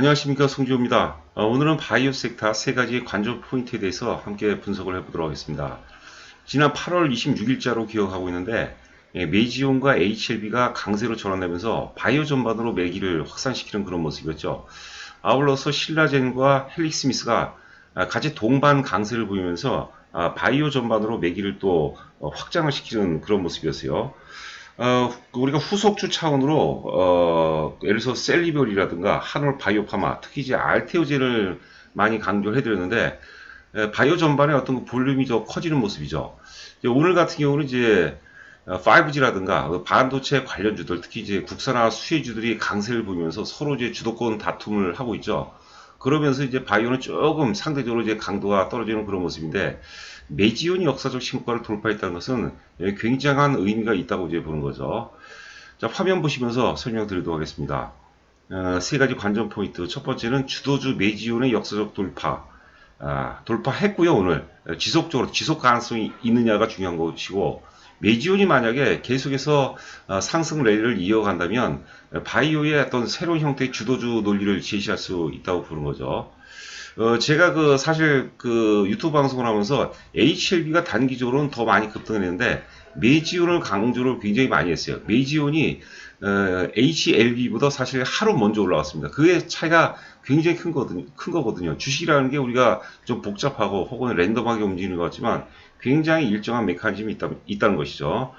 안녕하십니까, 송지호입니다. 오늘은 바이오 섹터 세 가지 관전 포인트에 대해서 함께 분석을 해보도록 하겠습니다. 지난 8월 26일자로 기억하고 있는데 메이지온과 HLB가 강세로 전환되면서 바이오 전반으로 매기를 확산시키는 그런 모습이었죠. 아울러서 신라젠과 헬릭스미스가 같이 동반 강세를 보이면서 바이오 전반으로 매기를 또 확장을 시키는 그런 모습이었어요. 우리가 후속주 차원으로, 예를 들어서 셀리별이라든가 한올 바이오파마, 특히 이제 알테오젠을 많이 강조를 해드렸는데, 바이오 전반의 어떤 그 볼륨이 더 커지는 모습이죠. 이제 오늘 같은 경우는 이제 5G라든가 반도체 관련주들, 특히 이제 국산화 수혜주들이 강세를 보이면서 서로 이제 주도권 다툼을 하고 있죠. 그러면서 이제 바이오는 조금 상대적으로 이제 강도가 떨어지는 그런 모습인데, 메지온이 역사적 신고가를 돌파했다는 것은 굉장한 의미가 있다고 이제 보는 거죠. 자, 화면 보시면서 설명드리도록 하겠습니다. 세 가지 관전 포인트. 첫 번째는 주도주 메지온의 역사적 돌파. 돌파했고요, 오늘. 지속적으로, 지속 가능성이 있느냐가 중요한 것이고, 메지온이 만약에 계속해서 상승 랠리를 이어간다면, 바이오의 어떤 새로운 형태의 주도주 논리를 제시할 수 있다고 보는 거죠. 제가 사실 유튜브 방송을 하면서 HLB가 단기적으로는 더 많이 급등했는데, 메지온을 강조를 굉장히 많이 했어요. 메지온이 HLB보다 사실 하루 먼저 올라왔습니다. 그의 차이가 굉장히 큰 거거든요. 주식이라는 게 우리가 좀 복잡하고 혹은 랜덤하게 움직이는 것 같지만 굉장히 일정한 메커니즘이 있다는 것이죠.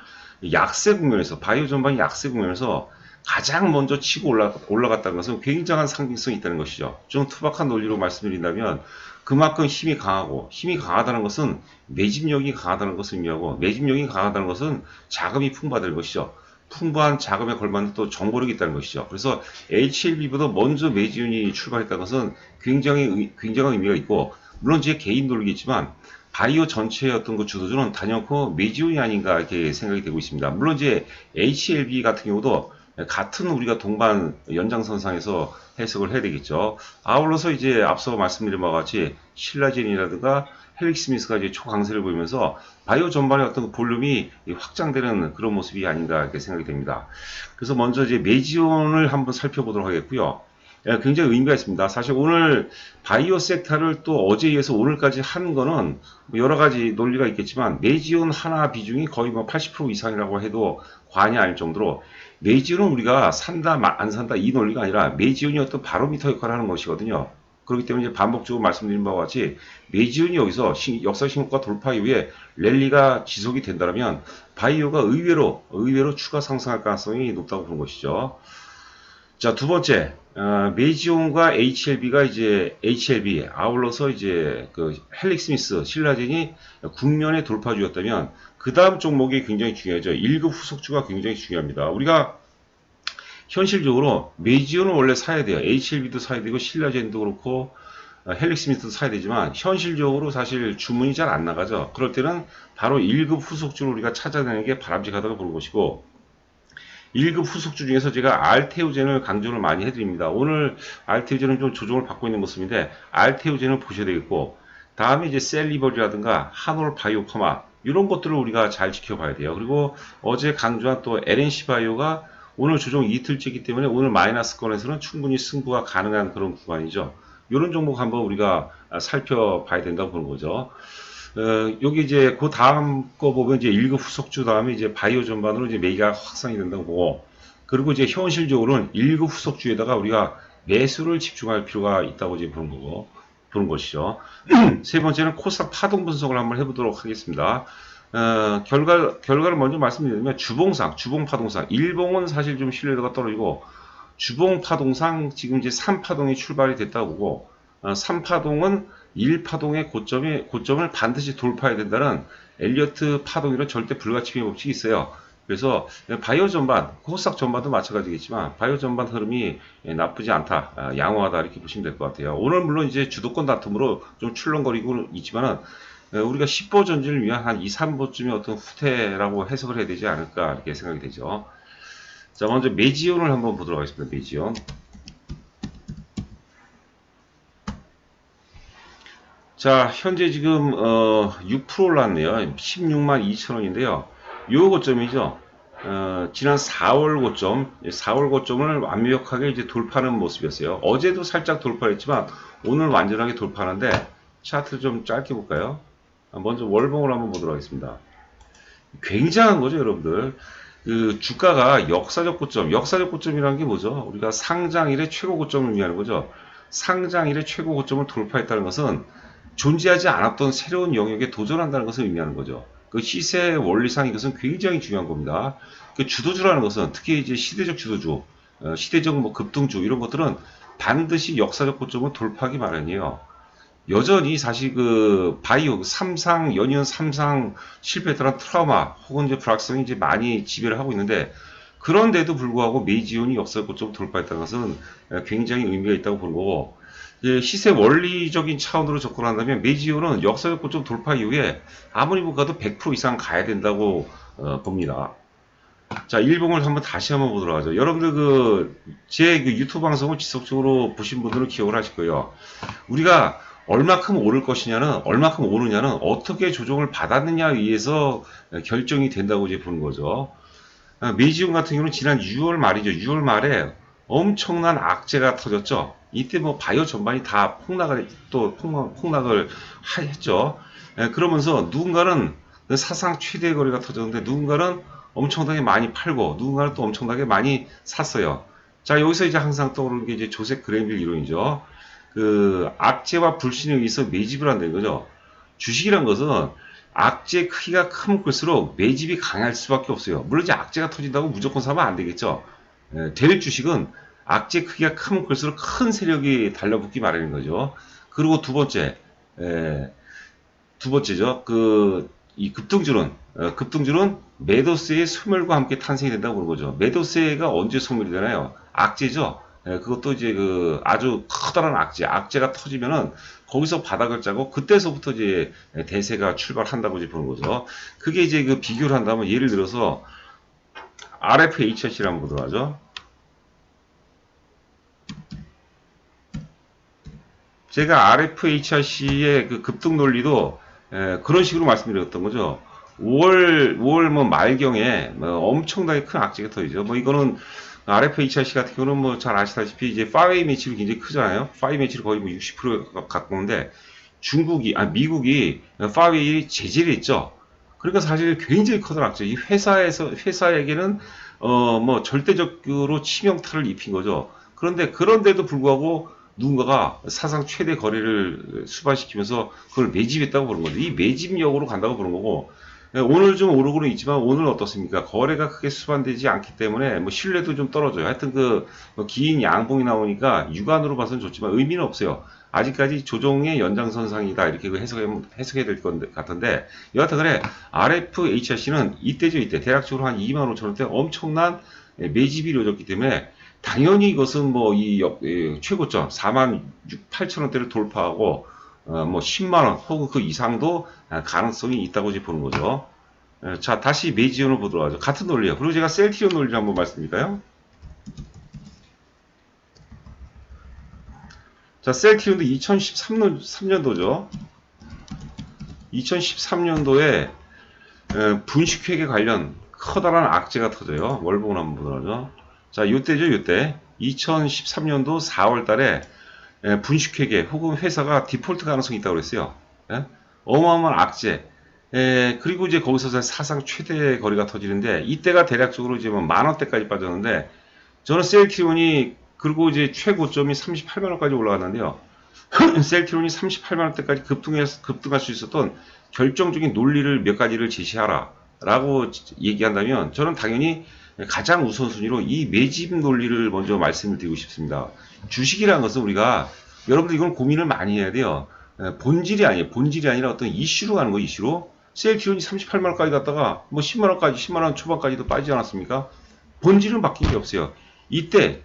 약세 국면에서, 바이오 전반이 약세 국면에서 가장 먼저 치고 올라갔다는 것은 굉장한 상징성이 있다는 것이죠. 좀 투박한 논리로 말씀드린다면 그만큼 힘이 강하고, 힘이 강하다는 것은 매집력이 강하다는 것을 의미하고, 매집력이 강하다는 것은 자금이 풍부하다는 것이죠. 풍부한 자금에 걸맞는 또 정보력이 있다는 것이죠. 그래서 HLB보다 먼저 매지온이 출발했다는 것은 굉장한 의미가 있고, 물론 제 개인 논리겠지만 바이오 전체의 어떤 그 주도주는 단연코 메지온이 아닌가 이렇게 생각이 되고 있습니다. 물론 이제 HLB 같은 경우도 같은 우리가 동반 연장선상에서 해석을 해야 되겠죠. 아울러서 이제 앞서 말씀드린 바와 같이 신라젠이라든가 헬릭스미스가 이제 초강세를 보이면서 바이오 전반의 어떤 볼륨이 확장되는 그런 모습이 아닌가 이렇게 생각이 됩니다. 그래서 먼저 이제 메지온을 한번 살펴보도록 하겠고요. 굉장히 의미가 있습니다. 사실 오늘 바이오 섹터를 또 어제에 이어서 오늘까지 한 거는 여러 가지 논리가 있겠지만 메지온 하나 비중이 거의 뭐 80% 이상이라고 해도 과언이 아닐 정도로, 메지온은 우리가 산다 안 산다 이 논리가 아니라 메지온이 어떤 바로미터 역할을 하는 것이거든요. 그렇기 때문에 반복적으로 말씀드린 바와 같이 메지온이 여기서 역사 신고가 돌파 이후에 랠리가 지속이 된다면 바이오가 의외로 추가 상승할 가능성이 높다고 보는 것이죠. 자, 두 번째, 메이지온과 HLB가 이제 HLB 아울러서 이제 헬릭스미스, 신라젠이 국면의 돌파주였다면 그 다음 종목이 굉장히 중요하죠. 1급 후속주가 굉장히 중요합니다. 우리가 현실적으로 메이지온을 원래 사야 돼요. HLB도 사야 되고 신라젠도 그렇고 헬릭스미스도 사야 되지만 현실적으로 사실 주문이 잘 안 나가죠. 그럴 때는 바로 1급 후속주를 우리가 찾아내는 게 바람직하다고 보는 것이고, 1급 후속주 중에서 제가 알테오젠을 강조를 많이 해드립니다. 오늘 알테오젠은 좀 조정을 받고 있는 모습인데 알테오젠을 보셔야 되겠고, 다음에 이제 셀리버리라든가 한올 바이오파마 이런 것들을 우리가 잘 지켜봐야 돼요. 그리고 어제 강조한 또 LNC 바이오가 오늘 조정 이틀째이기 때문에 오늘 마이너스권에서는 충분히 승부가 가능한 그런 구간이죠. 이런 종목 한번 우리가 살펴봐야 된다고 보는 거죠. 여기 이제 그 다음 거 보면 이제 1급 후속주 다음에 이제 바이오 전반으로 이제 매기가 확산이 된다고 보고, 그리고 이제 현실적으로는 1급 후속주에다가 우리가 매수를 집중할 필요가 있다고 이제 보는 것이죠. 세 번째는 코스닥 파동 분석을 한번 해보도록 하겠습니다. 결과를 먼저 말씀드리면 주봉 파동상, 일봉은 사실 좀 신뢰도가 떨어지고, 주봉 파동상 지금 이제 3파동이 출발이 됐다고 보고, 3파동은 1파동의 고점을 반드시 돌파해야 된다는 엘리어트 파동이란 절대 불가침의 법칙이 있어요. 그래서 바이오 전반, 코스닥 전반도 마찬가지겠지만 바이오 전반 흐름이 나쁘지 않다, 양호하다 이렇게 보시면 될 것 같아요. 오늘 물론 이제 주도권 다툼으로 좀 출렁거리고 있지만은 우리가 10보 전진을 위한 한 2, 3보쯤의 어떤 후퇴라고 해석을 해야 되지 않을까 이렇게 생각이 되죠. 자, 먼저 메지온을 한번 보도록 하겠습니다. 메지온. 자, 현재 지금 6% 올랐네요. 16만 2천 원인데요. 요 고점이죠. 지난 4월 고점, 4월 고점을 완벽하게 이제 돌파하는 모습이었어요. 어제도 살짝 돌파했지만 오늘 완전하게 돌파하는데 차트 좀 짧게 볼까요? 먼저 월봉을 한번 보도록 하겠습니다. 굉장한 거죠, 여러분들. 그 주가가 역사적 고점이라는 게 뭐죠? 우리가 상장일의 최고 고점을 의미하는 거죠. 상장일의 최고 고점을 돌파했다는 것은 존재하지 않았던 새로운 영역에 도전한다는 것을 의미하는 거죠. 그 시세 원리상 이것은 굉장히 중요한 겁니다. 그 주도주라는 것은 특히 이제 시대적 주도주, 시대적 뭐 급등주 이런 것들은 반드시 역사적 고점을 돌파하기 마련이에요. 여전히 사실 그 바이오 삼상 연이은 삼상 실패했던 트라우마 혹은 이제 불확성이 이제 많이 지배를 하고 있는데 그런데도 불구하고 메이지온이 역사 고점 돌파했다는 것은 굉장히 의미가 있다고 보는 거고 시세 원리적인 차원으로 접근한다면 메이지온은 역사적 고점 돌파 이후에 아무리 못 가도 100% 이상 가야 된다고 봅니다. 자, 일봉을 다시 한번 보도록 하죠. 여러분들 제 유튜브 방송을 지속적으로 보신 분들은 기억을 하실 거예요. 우리가 얼마큼 오를 것이냐는, 얼마큼 오르냐는 어떻게 조정을 받았느냐에 의해서 결정이 된다고 이제 보는 거죠. 메이지온 같은 경우는 지난 6월 말이죠. 6월 말에 엄청난 악재가 터졌죠. 이때 뭐 바이오 전반이 다 폭락을 했죠. 그러면서 누군가는 사상 최대 거래가 터졌는데 누군가는 엄청나게 많이 팔고 누군가는 또 엄청나게 많이 샀어요. 자, 여기서 이제 항상 떠오르는 게 이제 조셉 그랜빌 이론이죠. 그 악재와 불신에 의해서 매집을 한다는 거죠. 주식이란 것은 악재 크기가 크면 클수록 매집이 강할 수밖에 없어요. 물론 이제 악재가 터진다고 무조건 사면 안 되겠죠. 대륙 주식은 악재 크기가 크면 클수록 큰 세력이 달라붙기 마련인 거죠. 그리고 두 번째죠. 이 급등주는 매도세의 소멸과 함께 탄생이 된다고 보는 거죠. 매도세가 언제 소멸이 되나요? 악재죠. 그것도 이제 아주 커다란 악재가 터지면은 거기서 바닥을 짜고 그때서부터 이제 대세가 출발한다고 이제 보는 거죠. 그게 이제 비교를 한다면 예를 들어서 RFHC를 한번 보도록 하죠. 제가 RFHC의 급등 논리도 그런 식으로 말씀드렸던 거죠. 5월 뭐 말경에 뭐 엄청나게 큰 악재가 터지죠. 뭐 이거는 RFHC 같은 경우는 뭐 잘 아시다시피 이제 파웨이 매출이 굉장히 크잖아요. 파웨이 매출이 거의 뭐 60% 가까운데 미국이 파웨이 제재를 했죠. 그러니까 사실 굉장히 커다란 악재. 이 회사에게는 뭐 절대적으로 치명타를 입힌 거죠. 그런데도 불구하고 누군가가 사상 최대 거래를 수반시키면서 그걸 매집했다고 보는 거죠. 이 매집력으로 간다고 보는 거고 오늘 좀 오르고는 있지만 오늘 어떻습니까? 거래가 크게 수반되지 않기 때문에 뭐 신뢰도 좀 떨어져요. 하여튼 뭐 긴 양봉이 나오니까 육안으로 봐서는 좋지만 의미는 없어요. 아직까지 조정의 연장선상이다 이렇게 해석해야 될 것 같은데 여하튼 그래 RFHC는 이때죠. 이때 대략적으로 한 25,000원대 엄청난 매집이 이루어졌기 때문에 당연히 이것은 뭐 최고점 48,000원대를 돌파하고 뭐 10만원 혹은 그 이상도 가능성이 있다고 보는 거죠. 자, 다시 메이지온을 보도록 하죠. 같은 논리예요. 그리고 제가 셀트리온 논리를 한번 말씀드릴까요? 자, 셀트리온도 2013년도죠. 2013년도에 분식회계 관련 커다란 악재가 터져요. 월봉을 한번 보도록 하죠. 자, 요때 2013년도 4월 달에 분식회계 혹은 회사가 디폴트 가능성이 있다고 그랬어요. 어마어마한 악재. 그리고 이제 거기서 사상 최대 거래가 터지는데 이때가 대략적으로 이제 뭐 10,000원대까지 빠졌는데 저는 셀트리온이 그리고 이제 최고점이 38만원까지 올라갔는데요. 셀트리온이 38만원대까지 급등할 수 있었던 결정적인 논리를 몇 가지를 제시하라 라고 얘기한다면 저는 당연히 가장 우선순위로 이 매집 논리를 먼저 말씀을 드리고 싶습니다. 주식이라는 것은 우리가 여러분들 이건 고민을 많이 해야 돼요. 본질이 아니라 어떤 이슈로 가는 거예요. 이슈로 셀트리온이 38만원까지 갔다가 뭐 10만원까지 10만원 초반까지도 빠지지 않았습니까? 본질은 바뀐 게 없어요. 이때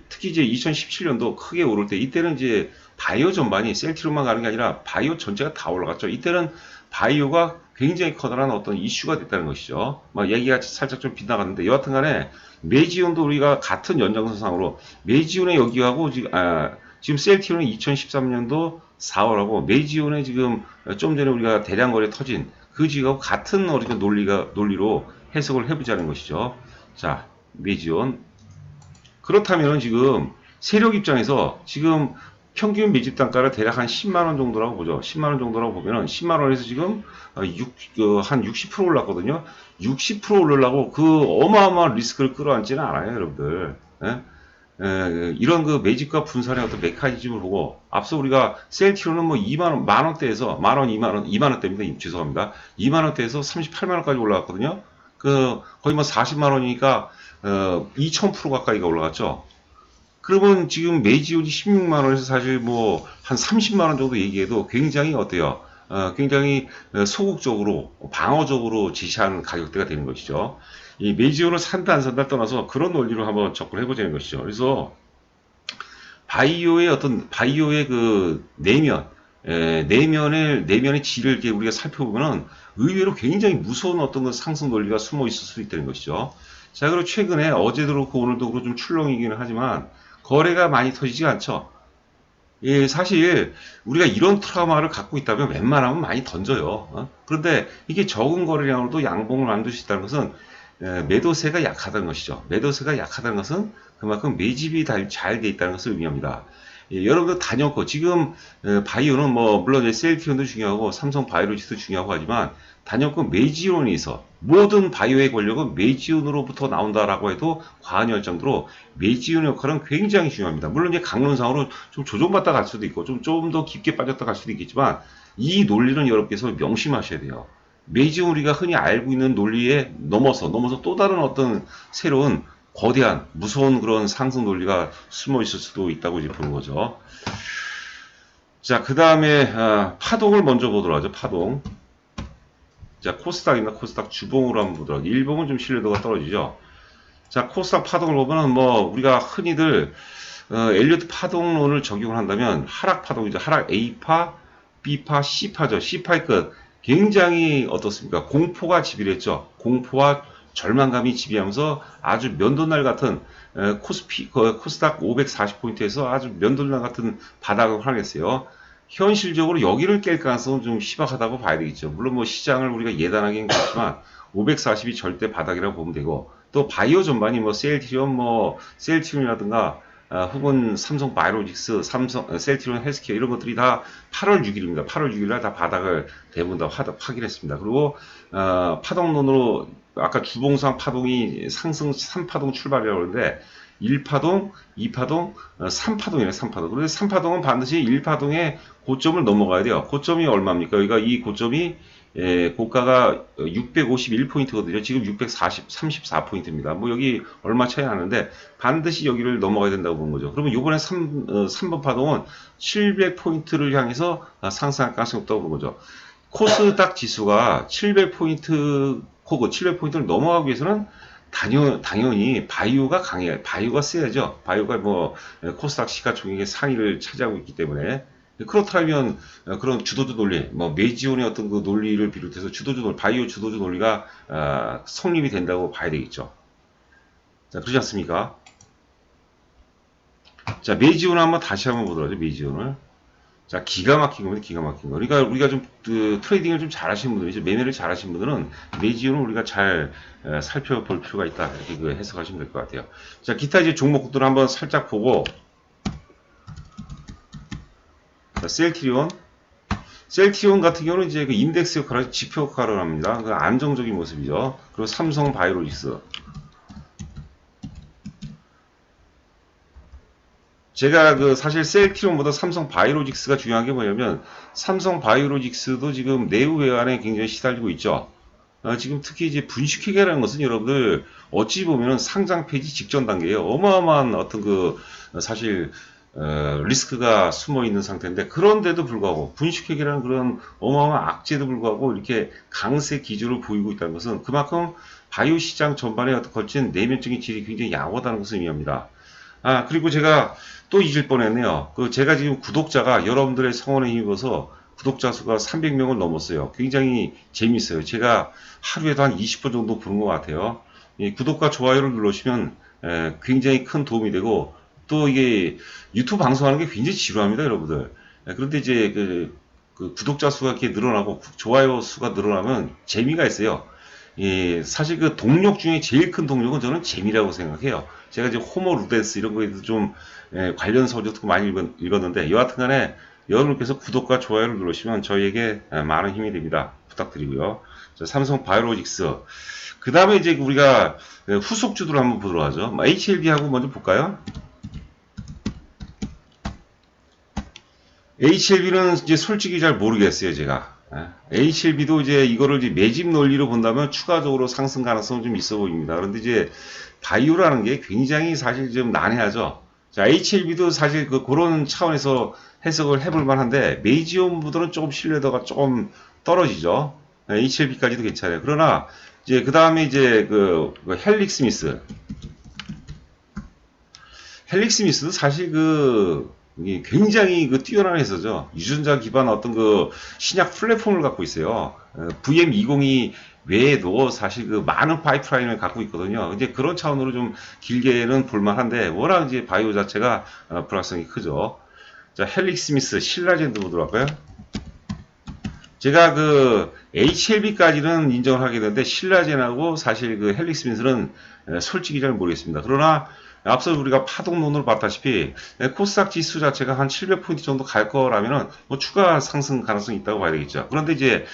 특히 이제 2017년도 크게 오를 때 이때는 이제 바이오 전반이 셀트리온만 가는 게 아니라 바이오 전체가 다 올라갔죠. 이때는 바이오가 굉장히 커다란 어떤 이슈가 됐다는 것이죠. 막 얘기가 살짝 좀 빗나갔는데 여하튼 간에 메이지온도 우리가 같은 연장선상으로 메이지온의 여기하고 지금 셀트리온은 2013년도 4월하고 메이지온의 지금 좀 전에 우리가 대량 거래 터진 그 지역하고 같은 논리로 해석을 해보자는 것이죠. 자, 매지온. 그렇다면 지금 세력 입장에서 지금 평균 매집 단가를 대략 한 10만원 정도라고 보죠. 10만원 정도라고 보면은 10만원에서 지금 한 60% 올랐거든요. 60% 오르려고 그 어마어마한 리스크를 끌어안지는 않아요, 여러분들. 예? 이런 그 매집과 분산의 어떤 메커니즘을 보고 앞서 우리가 셀티로는 뭐 2만원, 만원대에서 만원, 2만원, 2만원대입니다. 죄송합니다. 2만원대에서 38만원까지 올라갔거든요. 거의 뭐 40만원이니까 2000% 가까이가 올라갔죠. 그러면 지금 매지온이 16만원에서 사실 뭐 한 30만원 정도 얘기해도 굉장히 어때요? 굉장히 소극적으로, 방어적으로 지시하는 가격대가 되는 것이죠. 이 매지온을 산다 안 산다 떠나서 그런 논리로 한번 접근해보자는 것이죠. 그래서 바이오의 그 내면의 질을 이렇게 우리가 살펴보면은 의외로 굉장히 무서운 어떤 그 상승 논리가 숨어 있을 수 있다는 것이죠. 자, 그리고 최근에 어제도 그렇고 오늘도 그렇고 좀 출렁이기는 하지만 거래가 많이 터지지 않죠. 예, 사실 우리가 이런 트라우마를 갖고 있다면 웬만하면 많이 던져요. 그런데 이게 적은 거래량으로도 양봉을 만들 수 있다는 것은 매도세가 약하다는 것이죠. 매도세가 약하다는 것은 그만큼 매집이 잘 돼 있다는 것을 의미합니다. 예, 여러분들 단연코 지금 바이오는 뭐 물론 셀티온도 중요하고 삼성 바이오로직도 중요하고 하지만 단연코 매지온이 있어 모든 바이오의 권력은 매지온으로부터 나온다라고 해도 과언이 할 정도로 매지온의 역할은 굉장히 중요합니다. 물론 이제 강론상으로 좀 조정받다 갈 수도 있고 좀 더 깊게 빠졌다 갈 수도 있겠지만 이 논리는 여러분께서 명심하셔야 돼요. 매지온 우리가 흔히 알고 있는 논리에 넘어서 또 다른 어떤 새로운 거대한 무서운 그런 상승 논리가 숨어 있을 수도 있다고 이제 보는 거죠. 자, 그 다음에 파동을 먼저 보도록 하죠. 파동. 자, 코스닥입니다. 코스닥 주봉으로 한번 보도록 하죠. 일봉은 좀 신뢰도가 떨어지죠. 자, 코스닥 파동을 보면은 뭐 우리가 흔히들 엘리어트 파동론을 적용을 한다면 하락 파동이죠. 하락 A파, B파, C파죠. C파의 끝. 굉장히 어떻습니까? 공포가 지배했죠. 공포와 절망감이 지배하면서 아주 면도날 같은 코스닥 540포인트에서 아주 면도날 같은 바닥을 확인했어요. 현실적으로 여기를 깰 가능성은 좀 희박하다고 봐야 되겠죠. 물론 뭐 시장을 우리가 예단하기는 그렇지만 540이 절대 바닥이라고 보면 되고 또 바이오 전반이 뭐 셀트리온이라든가 혹은 삼성 바이오로직스, 셀트리온 헬스케어 이런 것들이 다 8월 6일입니다. 8월 6일 날 다 바닥을 대부분 다 확인했습니다. 그리고 파동론으로 아까 주봉상 파동이 상승 3파동 출발이라고 하는데 1파동, 2파동, 3파동이네, 3파동. 그런데 3파동은 반드시 1파동의 고점을 넘어가야 돼요. 고점이 얼마입니까? 여기가 이 고점이 고가가 651포인트거든요. 지금 634포인트입니다. 뭐 여기 얼마 차이 나는데 반드시 여기를 넘어가야 된다고 보는 거죠. 그러면 이번에 3번 파동은 700포인트를 향해서 상승할 가능성이 없다고 보는 거죠. 코스닥 지수가 700포인트, 700포인트를 넘어가기 위해서는 당연히 바이오가 강해요. 바이오가 세야죠. 바이오가 뭐 코스닥 시가총액의 상위를 차지하고 있기 때문에 그렇다면 그런 주도주 논리, 뭐 매지온의 어떤 그 논리를 비롯해서 바이오 주도주 논리가 성립이 된다고 봐야 되겠죠. 자, 그렇지 않습니까? 자, 매지온 한번 다시 한번 보도록 하죠. 매지온을. 자, 기가 막힌 겁니다. 기가 막힌 거. 그러니까 우리가 좀 트레이딩을 좀 잘하시는 분들, 이제 매매를 잘하시는 분들은 매지온을 우리가 잘 살펴볼 필요가 있다. 이렇게 해석하시면 될 것 같아요. 자, 기타 이제 종목들을 한번 살짝 보고, 자, 셀트리온 같은 경우는 이제 그 인덱스 역할을 지표 역할을 합니다. 그 안정적인 모습이죠. 그리고 삼성 바이오로직스. 제가 사실 셀트리온보다 삼성 바이오로직스가 중요한 게 뭐냐면 삼성 바이오로직스도 지금 내부 외환에 굉장히 시달리고 있죠. 지금 특히 이제 분식회계라는 것은 여러분들 어찌 보면은 상장 폐지 직전 단계예요. 어마어마한 어떤 사실 리스크가 숨어 있는 상태인데 그런데도 불구하고 분식회계라는 그런 어마어마한 악재도 불구하고 이렇게 강세 기조를 보이고 있다는 것은 그만큼 바이오 시장 전반에 걸친 내면적인 질이 굉장히 양호하다는 것을 의미합니다. 그리고 제가 또 잊을 뻔했네요. 제가 지금 구독자가 여러분들의 성원에 힘입어서 구독자 수가 300명을 넘었어요. 굉장히 재밌어요. 제가 하루에도 한 20분 정도 보는 것 같아요. 구독과 좋아요를 눌러주시면 굉장히 큰 도움이 되고 또 이게 유튜브 방송하는 게 굉장히 지루합니다, 여러분들. 그런데 이제 그 구독자 수가 이렇게 늘어나고 좋아요 수가 늘어나면 재미가 있어요. 사실 그 동력 중에 제일 큰 동력은 저는 재미라고 생각해요. 제가 이제 호모 루덴스 이런 거에도 좀 관련 서적도 많이 읽었는데 여하튼간에 여러분께서 구독과 좋아요를 누르시면 저희에게 많은 힘이 됩니다. 부탁드리고요. 자, 삼성 바이오로직스. 그 다음에 이제 우리가 후속주들을 한번 보도록 하죠. HLB하고 먼저 볼까요? HLB는 이제 솔직히 잘 모르겠어요, 제가. HLB도 이제 이거를 이제 매집 논리로 본다면 추가적으로 상승 가능성은 좀 있어 보입니다. 그런데 이제 바이오라는 게 굉장히 사실 좀 난해하죠. 자, HLB도 사실 그런 차원에서 해석을 해볼 만한데 메이지온보다는 조금 신뢰도가 조금 떨어지죠. HLB까지도 괜찮아요. 그러나 이제 그 다음에 이제 헬릭 스미스. 헬릭 스미스도 사실 굉장히 뛰어난 회사죠. 유전자 기반 어떤 신약 플랫폼을 갖고 있어요. VM202 외에도 사실 많은 파이프라인을 갖고 있거든요. 이제 그런 차원으로 좀 길게는 볼만한데 워낙 이제 바이오 자체가 불확성이 크죠. 자, 헬릭 스미스 신라젠도 보도록 할까요? 제가 HLB까지는 인정을 하게 되는데 신라젠하고 사실 헬릭 스미스는 솔직히 잘 모르겠습니다. 그러나 앞서 우리가 파동론으로 봤다시피 코스닥 지수 자체가 한 700포인트 정도 갈 거라면은 뭐 추가 상승 가능성이 있다고 봐야 되겠죠. 그런데 이제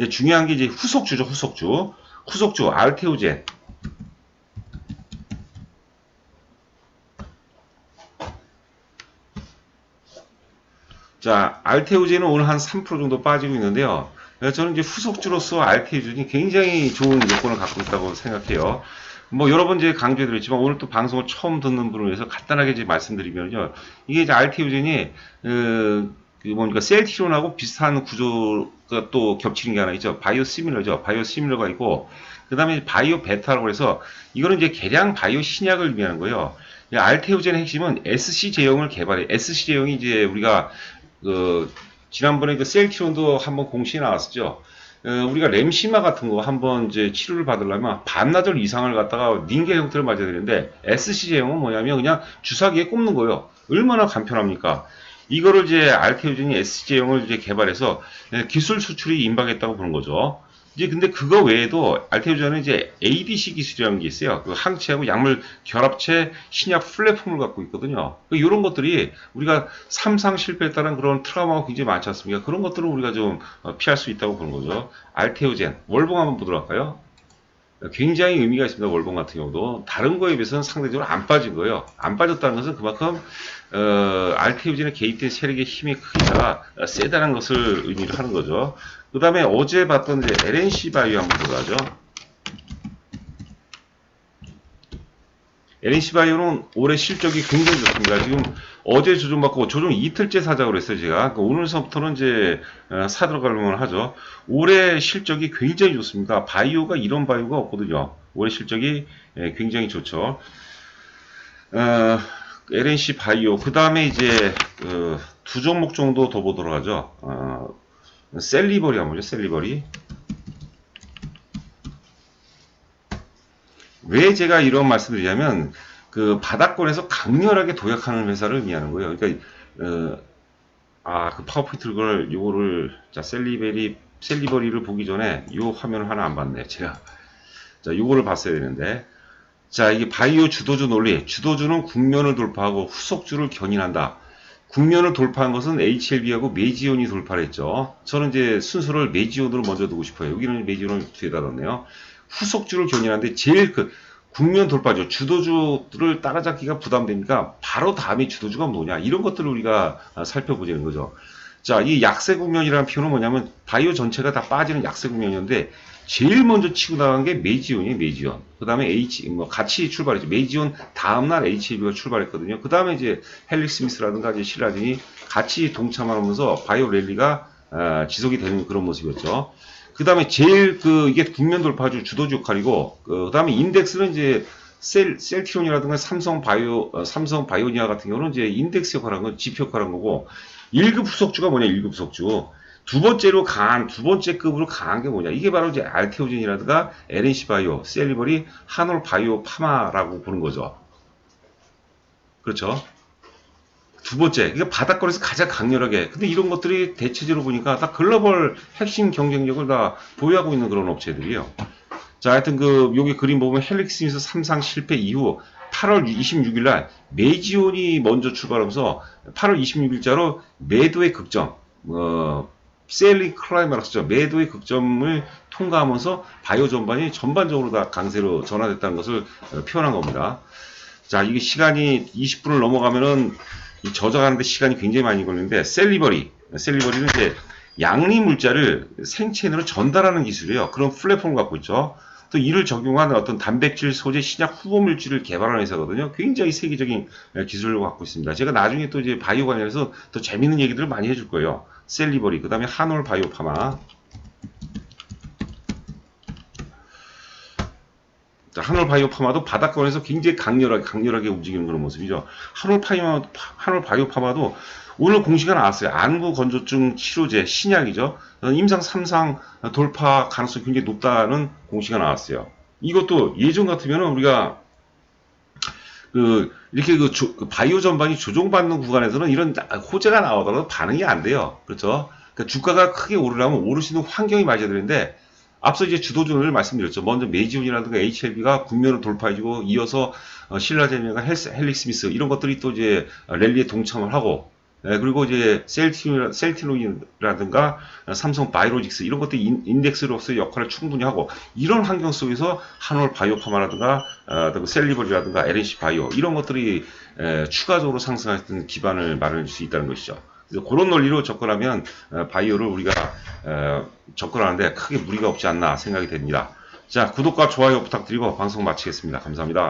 중요한 게 이제 후속주죠, 후속주 알테오젠. 자, 알테오젠은 오늘 한 3% 정도 빠지고 있는데요. 저는 이제 후속주로서 알테오젠이 굉장히 좋은 요건을 갖고 있다고 생각해요. 뭐 여러 번 이제 강조해드렸지만 오늘 또 방송을 처음 듣는 분을 위해서 간단하게 이제 말씀드리면요, 이게 이제 알테오젠이 뭡니까 셀티론하고 비슷한 구조가 또 겹치는 게 하나 있죠. 바이오 시밀러죠. 바이오 시밀러가 있고 그 다음에 바이오 베타라고 해서 이거는 이제 개량 바이오 신약을 의미하는 거예요. 알테오젠의 핵심은 SC 제형을 개발해. SC 제형이 이제 우리가 지난번에 셀티론도 한번 공시에 나왔었죠. 우리가 램시마 같은 거 한번 이제 치료를 받으려면 반나절 이상을 갖다가 닌겔 형태를 맞아야 되는데 SC 제형은 뭐냐면 그냥 주사기에 꼽는 거예요. 얼마나 간편합니까? 이거를 이제 알테오젠이 SC 제형을 이제 개발해서 기술 수출이 임박했다고 보는 거죠. 이제 근데 그거 외에도 알테오젠은 이제 ADC 기술이라는 게 있어요. 항체하고 약물 결합체 신약 플랫폼을 갖고 있거든요. 이런 것들이 우리가 삼상 실패에 따른 그런 트라우마가 굉장히 많지 않습니까? 그런 것들은 우리가 좀 피할 수 있다고 보는 거죠. 알테오젠, 월봉 한번 보도록 할까요? 굉장히 의미가 있습니다. 월봉 같은 경우도 다른 거에 비해서는 상대적으로 안 빠진 거예요. 안 빠졌다는 것은 그만큼 알테오젠에 개입된 세력의 힘이 크기가 세다는 것을 의미를 하는 거죠. 그 다음에 어제 봤던 이제 LNC 바이오 한번 들어가죠. LNC 바이오는 올해 실적이 굉장히 좋습니다. 지금 어제 조정받고 조정 이틀째 사자고 그랬어요, 제가. 그러니까 오늘서부터는 이제 사 들어가려면 하죠. 올해 실적이 굉장히 좋습니다. 바이오가 이런 바이오가 없거든요. 올해 실적이 굉장히 좋죠. LNC 바이오. 그 다음에 이제 두 종목 정도 더 보도록 하죠. 셀리버리 한번 보죠. 셀리버리. 왜 제가 이런 말씀을 드리냐면 바닥권에서 강렬하게 도약하는 회사를 의미하는 거예요. 그러니까 파워포인트를 요거를 자 셀리버리를 보기 전에 요 화면을 하나 안 봤네. 제가 자 요거를 봤어야 되는데 자 이게 바이오 주도주 논리. 주도주는 국면을 돌파하고 후속주를 견인한다. 국면을 돌파한 것은 HLB하고 메지온이 돌파를 했죠. 저는 이제 순서를 메지온으로 먼저 두고 싶어요. 여기는 메지온을 뒤에다 뒀네요. 후속주를 견인하는데 제일 국면 돌파죠. 주도주를 따라잡기가 부담되니까 바로 다음에 주도주가 뭐냐. 이런 것들을 우리가 살펴보자는 거죠. 자, 이 약세 국면이라는 표현은 뭐냐면 바이오 전체가 다 빠지는 약세 국면이었는데 제일 먼저 치고 나간 게 메지온이에요. 메지온. 그 다음에 같이 출발했죠. 메지온 다음날 HLB가 출발했거든요. 그 다음에 이제 헬릭 스미스라든가 이제 신라젠이 같이 동참하면서 바이오 랠리가 지속이 되는 그런 모습이었죠. 그 다음에 제일 이게 국면 돌파주 주도주 역할이고, 그 다음에 인덱스는 이제 셀티론이라든가 삼성 바이오니아 같은 경우는 이제 인덱스 역할을 한 건, 지표 역할을 한 거고, 1급 후속주가 뭐냐, 1급 후속주. 두 번째 급으로 강한 게 뭐냐. 이게 바로 이제 알테오젠이라든가 LNC 바이오, 셀리버리, 한올 바이오 파마라고 보는 거죠. 그렇죠. 두 번째, 그러니까 바닥권에서 가장 강렬하게. 근데 이런 것들이 대체적으로 보니까 다 글로벌 핵심 경쟁력을 다 보유하고 있는 그런 업체들이에요. 자, 하여튼 여기 그림 보면 헬릭스미스 3상 실패 이후 8월 26일 날 메이지온이 먼저 출발하면서 8월 26일자로 매도의 극점, 셀링 클라이마락스죠. 매도의 극점을 통과하면서 바이오 전반이 전반적으로 다 강세로 전환됐다는 것을 표현한 겁니다. 자, 이게 시간이 20분을 넘어가면은 저장하는데 시간이 굉장히 많이 걸리는데 셀리버리는 이제 양리 물자를 생체인으로 전달하는 기술이에요. 그런 플랫폼을 갖고 있죠. 또 이를 적용한 어떤 단백질 소재 신약 후보 물질을 개발하는 회사거든요. 굉장히 세계적인 기술을 갖고 있습니다. 제가 나중에 또 이제 바이오 관련해서 더 재밌는 얘기들을 많이 해줄 거예요. 셀리버리, 그 다음에 한올 바이오파마. 한올 바이오파마도 바닥권에서 굉장히 강렬하게 움직이는 그런 모습이죠. 한올 바이오파마도 오늘 공시가 나왔어요. 안구 건조증 치료제 신약이죠. 임상 3상 돌파 가능성이 굉장히 높다는 공시가 나왔어요. 이것도 예전 같으면 우리가 이렇게 바이오 전반이 조종받는 구간에서는 이런 호재가 나오더라도 반응이 안 돼요. 그렇죠? 그러니까 주가가 크게 오르려면 오를 수 있는 환경이 맞아야 되는데, 앞서 이제 주도주를 말씀드렸죠. 먼저 메이지온이라든가 HLB가 국면을 돌파해주고, 이어서 신라제네가 헬릭스미스 이런 것들이 또 이제 랠리에 동참을 하고, 그리고 이제 셀티노이라든가 삼성 바이오로직스 이런 것들이 인덱스로서의 역할을 충분히 하고, 이런 환경 속에서 한올 바이오파마라든가 셀리버리라든가 LNC 바이오 이런 것들이 추가적으로 상승할 기반을 마련할 수 있다는 것이죠. 그래서 그런 논리로 접근하면 바이오를 우리가 접근하는데 크게 무리가 없지 않나 생각이 됩니다. 자, 구독과 좋아요 부탁드리고 방송 마치겠습니다. 감사합니다.